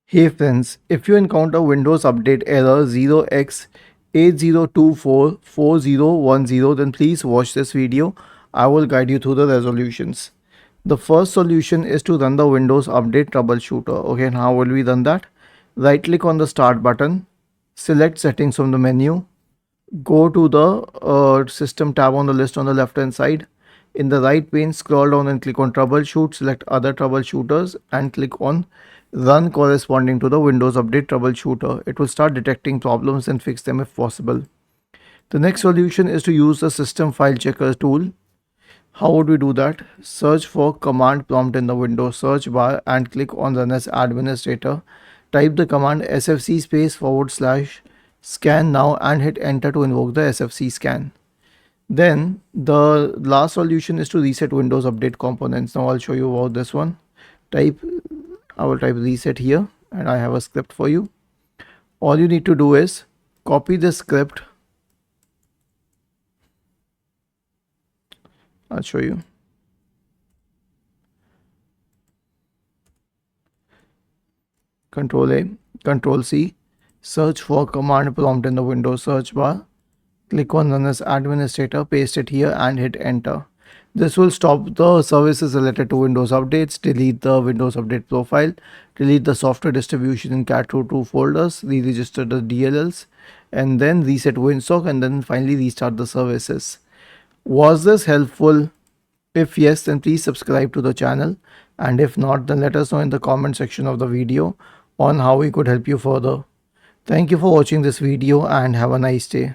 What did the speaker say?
Hey friends, if you encounter Windows Update error 0x80244010, then please watch this video. I will guide you through the resolutions. The first solution is to run the Windows Update troubleshooter. Okay, and how will we run that? Right click on the start button, select settings from the menu, go to the system tab on the list on the left hand side. In the right pane, scroll down and click on troubleshoot, select other troubleshooters and click on run corresponding to the Windows Update troubleshooter. It will start detecting problems and fix them if possible. The next solution is to use the system file checker tool. How would we do that? Search for command prompt in the Windows search bar and click on run as administrator. Type the command sfc /scan now and hit enter to invoke the sfc scan. Then the last solution is to reset Windows Update components. Now I'll show you about this one. I will type reset here and I have a script for you. All you need to do is copy this script. I'll show you. Control A, Control C, search for command prompt in the Windows search bar. Click on run as administrator, paste it here and hit enter. This will stop the services related to Windows updates, delete the Windows Update profile, delete the software distribution in cat2 folders, re-register the DLLs, and then reset WinSock and then finally restart the services. Was this helpful? If yes, then please subscribe to the channel, and if not, then let us know in the comment section of the video on how we could help you further. Thank you for watching this video and have a nice day.